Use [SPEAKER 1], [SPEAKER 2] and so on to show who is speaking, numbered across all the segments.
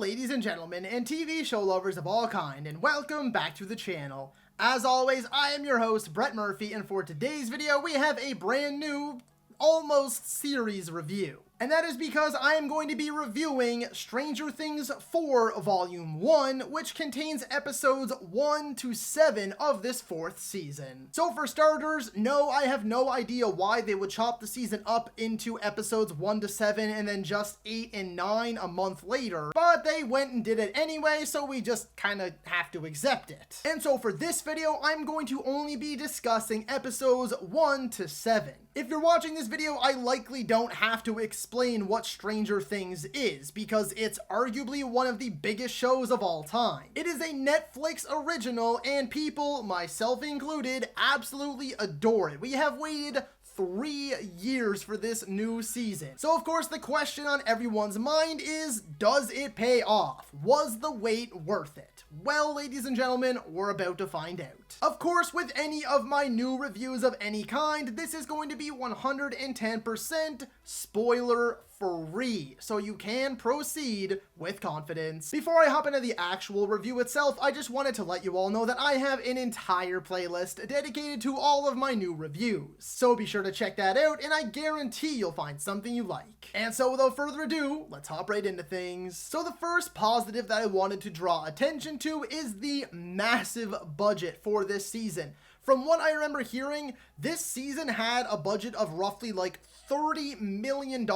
[SPEAKER 1] ladies and gentlemen, and TV show lovers of all kind, and welcome back to the channel. As always, I am your host, Brett Murphy, and for today's video, we have a brand new, almost series review. And that is because I am going to be reviewing Stranger Things 4 Volume 1, which contains episodes 1 to 7 of this 4th season. So for starters, no, I have no idea why they would chop the season up into episodes 1 to 7 and then just 8 and 9 a month later, but they went and did it anyway, so we just kind of have to accept it. And so for this video, I'm going to only be discussing episodes 1 to 7. If you're watching this video, I likely don't have to explain what Stranger Things is, because it's arguably one of the biggest shows of all time. It is a Netflix original, and people, myself included, absolutely adore it. We have waited 3 years for this new season. So of course the question on everyone's mind is, does it pay off? Was the wait worth it? Well, ladies and gentlemen, we're about to find out. Of course, with any of my new reviews of any kind, this is going to be 110% spoiler free, so you can proceed with confidence. Before I hop into the actual review itself, I just wanted to let you all know that I have an entire playlist dedicated to all of my new reviews. So be sure to check that out, and I guarantee you'll find something you like. And so without further ado, let's hop right into things. So the first positive that I wanted to draw attention to is the massive budget for this season. From what I remember hearing, this season had a budget of roughly like $30 million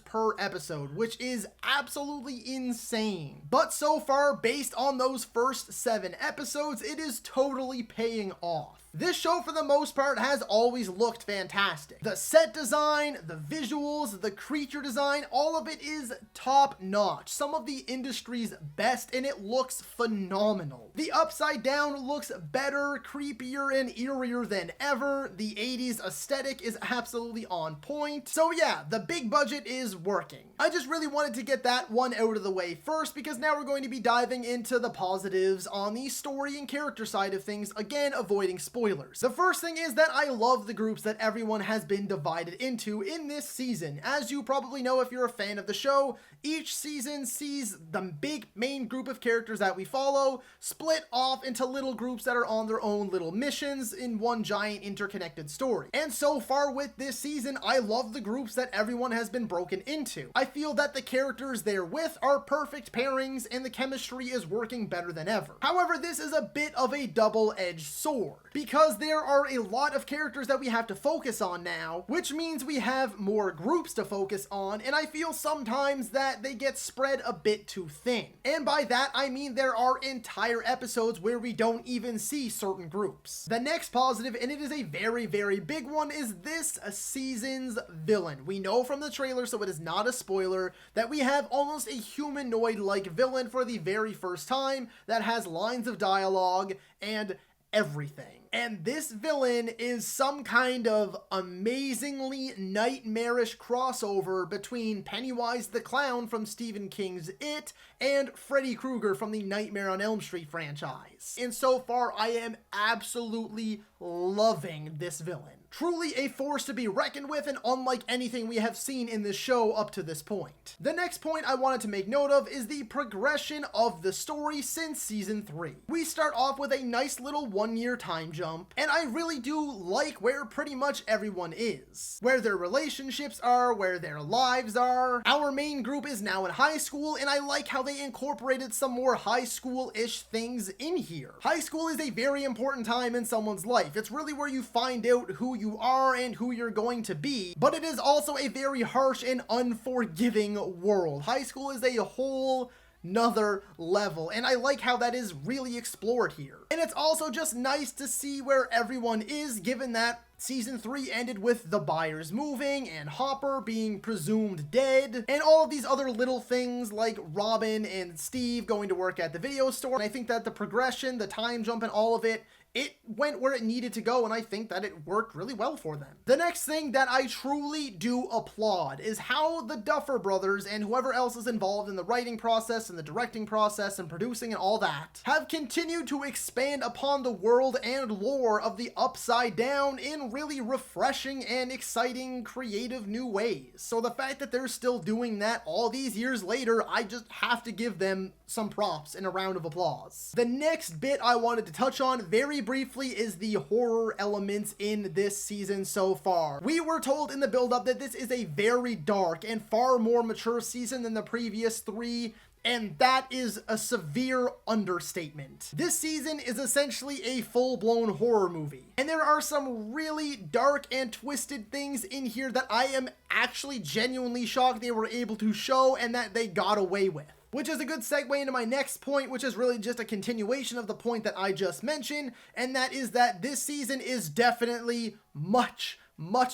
[SPEAKER 1] per episode, which is absolutely insane. But so far, based on those first 7 episodes, it is totally paying off. This show, for the most part, has always looked fantastic. The set design, the visuals, the creature design, all of it is top notch. Some of the industry's best, and it looks phenomenal. The Upside Down looks better, creepier, and eerier than ever. The 80s aesthetic is absolutely on point. So yeah, the big budget is working. I just really wanted to get that one out of the way first, because now we're going to be diving into the positives on the story and character side of things, again, avoiding spoilers. The first thing is that I love the groups that everyone has been divided into in this season. As you probably know if you're a fan of the show, each season sees the big main group of characters that we follow split off into little groups that are on their own little missions in one giant interconnected story. And so far with this season, I love the groups that everyone has been broken into. I feel that the characters they're with are perfect pairings and the chemistry is working better than ever. However, this is a bit of a double-edged sword, because there are a lot of characters that we have to focus on now, which means we have more groups to focus on, and I feel sometimes that they get spread a bit too thin. And by that, I mean there are entire episodes where we don't even see certain groups. The next positive, and it is a very, very big one, is this season's villain. We know from the trailer, so it is not a spoiler, that we have almost a humanoid-like villain for the very first time that has lines of dialogue and everything. And this villain is some kind of amazingly nightmarish crossover between Pennywise the Clown from Stephen King's It and Freddy Krueger from the Nightmare on Elm Street franchise. And so far, I am absolutely loving this villain. Truly a force to be reckoned with, and unlike anything we have seen in this show up to this point. The next point I wanted to make note of is the progression of the story since season 3. We start off with a nice little 1-year time jump, and I really do like where pretty much everyone is. Where their relationships are, where their lives are. Our main group is now in high school, and I like how they incorporated some more high school-ish things in here. High school is a very important time in someone's life. It's really where you find out who you are and who you're going to be, but it is also a very harsh and unforgiving world. High school is a whole nother level, and I like how that is really explored here. And it's also just nice to see where everyone is, given that season 3 ended with the Byers moving and Hopper being presumed dead, and all of these other little things like Robin and Steve going to work at the video store. And I think that the progression, the time jump, and all of it it went where it needed to go, and I think that it worked really well for them. The next thing that I truly do applaud is how the Duffer Brothers and whoever else is involved in the writing process and the directing process and producing and all that have continued to expand upon the world and lore of the Upside Down in really refreshing and exciting, creative new ways. So the fact that they're still doing that all these years later, I just have to give them some props and a round of applause. The next bit I wanted to touch on very briefly is the horror elements in this season so far. We were told in the build-up that this is a very dark and far more mature season than the previous three, and that is a severe understatement. This season is essentially a full-blown horror movie, and there are some really dark and twisted things in here that I am actually genuinely shocked they were able to show and that they got away with. Which is a good segue into my next point, which is really just a continuation of the point that I just mentioned, and that is that this season is definitely much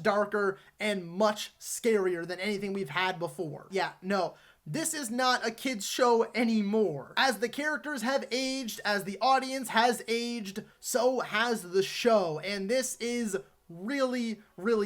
[SPEAKER 1] darker and much scarier than anything we've had before. Yeah, no. This is not a kid's show anymore. As the characters have aged, as the audience has aged, so has the show. And this is really,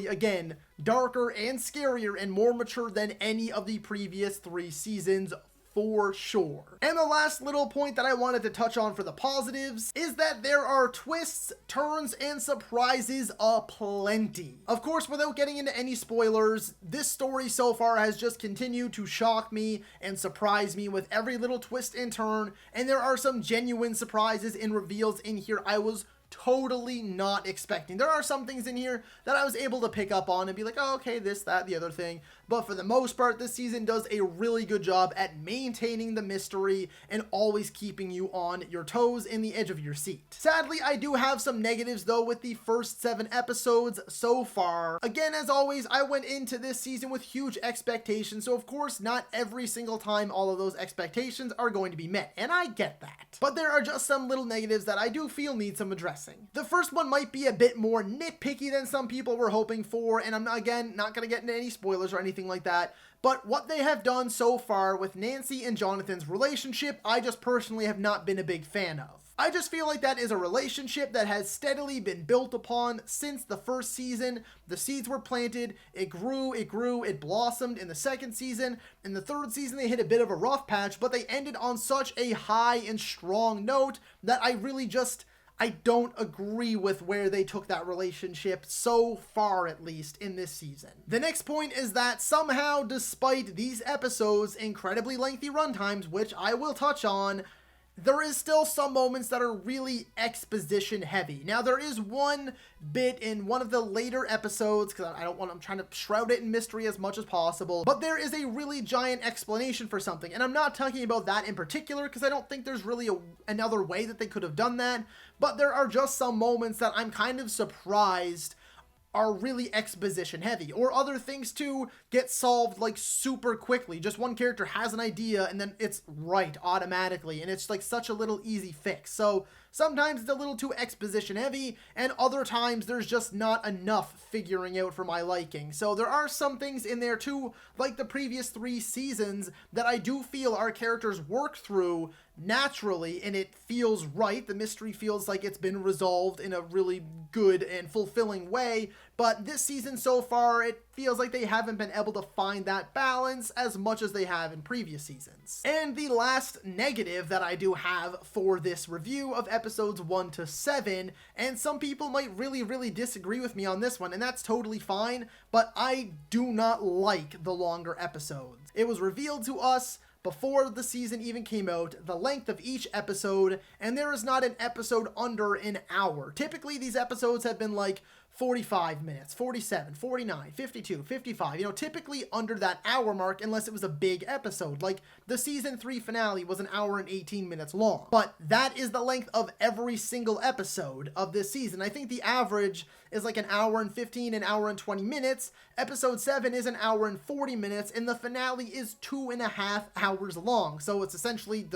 [SPEAKER 1] again, darker and scarier and more mature than any of the previous three seasons, for sure. And the last little point that I wanted to touch on for the positives is that there are twists, turns, and surprises aplenty. Of course, without getting into any spoilers, this story so far has just continued to shock me and surprise me with every little twist and turn, and there are some genuine surprises and reveals in here I was totally not expecting. There are some things in here that I was able to pick up on and be like, oh, okay, this, that, the other thing. But for the most part, this season does a really good job at maintaining the mystery and always keeping you on your toes and the edge of your seat. Sadly, I do have some negatives though with the first 7 episodes so far. Again, as always, I went into this season with huge expectations, so of course, not every single time all of those expectations are going to be met, and I get that. But there are just some little negatives that I do feel need some addressing. The first one might be a bit more nitpicky than some people were hoping for, and I'm not going to get into any spoilers or anything like that, but what they have done so far with Nancy and Jonathan's relationship, I just personally have not been a big fan of. I just feel like that is a relationship that has steadily been built upon since the first season. The seeds were planted, it grew, it blossomed in the second season. In the third season, they hit a bit of a rough patch, but they ended on such a high and strong note that I don't agree with where they took that relationship so far, at least, in this season. The next point is that somehow, despite these episodes' incredibly lengthy runtimes, which I will touch on, there is still some moments that are really exposition heavy. Now, there is one bit in one of the later episodes, because I'm trying to shroud it in mystery as much as possible, but there is a really giant explanation for something, and I'm not talking about that in particular, because I don't think there's really another way that they could have done that, but there are just some moments that I'm kind of surprised are really exposition heavy, or other things too get solved like super quickly. Just one character has an idea and then it's right automatically, and it's like such a little easy fix. So sometimes it's a little too exposition heavy, and other times there's just not enough figuring out for my liking. So there are some things in there too, like the previous 3 seasons, that I do feel our characters work through naturally, and it feels right. The mystery feels like it's been resolved in a really good and fulfilling way, but this season so far, it feels like they haven't been able to find that balance as much as they have in previous seasons. And the last negative that I do have for this review of episodes 1 to 7, and some people might really disagree with me on this one, and that's totally fine, but I do not like the longer episodes. It was revealed to us before the season even came out, the length of each episode, and there is not an episode under an hour. Typically, these episodes have been like 45 minutes, 47, 49, 52, 55, typically under that hour mark unless it was a big episode. Like the season 3 finale was an hour and 18 minutes long. But that is the length of every single episode of this season. I think the average is like an hour and 15, an hour and 20 minutes. Episode 7 is an hour and 40 minutes, and the finale is 2.5 hours long. So it's essentially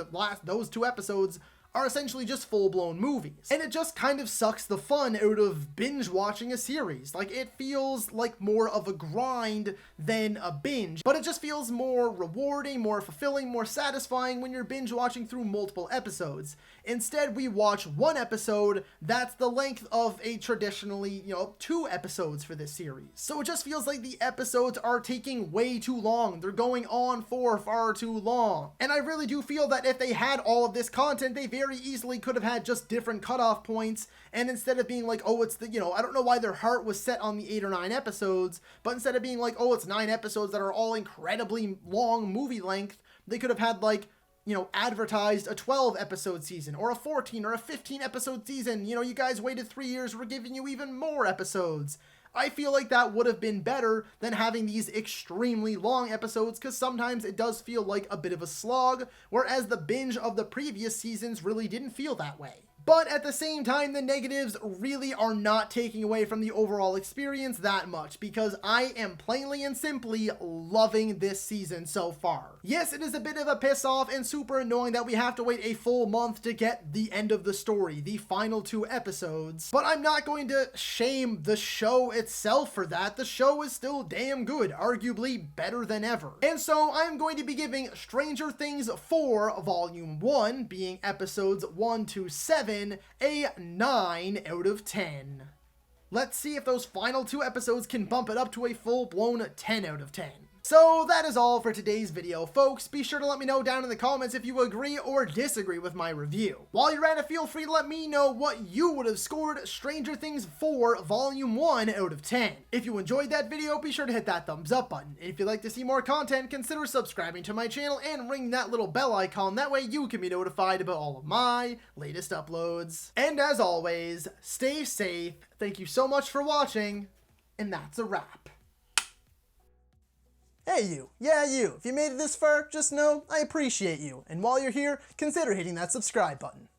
[SPEAKER 1] those 2 episodes are essentially just full-blown movies. And it just kind of sucks the fun out of binge watching a series. Like, it feels like more of a grind than a binge, but it just feels more rewarding, more fulfilling, more satisfying when you're binge watching through multiple episodes. Instead, we watch one episode that's the length of a traditionally, 2 episodes for this series. So it just feels like the episodes are taking way too long. They're going on for far too long. And I really do feel that if they had all of this content, they very easily could have had just different cutoff points, and instead of being like, oh, it's the, I don't know why their heart was set on the 8 or 9 episodes, but instead of being like, oh, it's 9 episodes that are all incredibly long movie length, they could have had like, advertised a 12 episode season or a 14 or a 15 episode season. You guys waited 3 years, we're giving you even more episodes. I feel like that would have been better than having these extremely long episodes, because sometimes it does feel like a bit of a slog, whereas the binge of the previous seasons really didn't feel that way. But at the same time, the negatives really are not taking away from the overall experience that much, because I am plainly and simply loving this season so far. Yes, it is a bit of a piss off and super annoying that we have to wait a full month to get the end of the story, the final 2 episodes, but I'm not going to shame the show itself for that. The show is still damn good, arguably better than ever. And so I'm going to be giving Stranger Things 4 Volume 1, being episodes 1 to 7, a 9 out of 10. Let's see if those final 2 episodes can bump it up to a full-blown 10 out of 10. So that is all for today's video, folks. Be sure to let me know down in the comments if you agree or disagree with my review. While you're at it, feel free to let me know what you would have scored Stranger Things 4 Volume 1 out of 10. If you enjoyed that video, be sure to hit that thumbs up button. And if you'd like to see more content, consider subscribing to my channel and ring that little bell icon. That way you can be notified about all of my latest uploads. And as always, stay safe. Thank you so much for watching, and that's a wrap. Hey you, yeah you, if you made it this far, just know I appreciate you, and while you're here, consider hitting that subscribe button.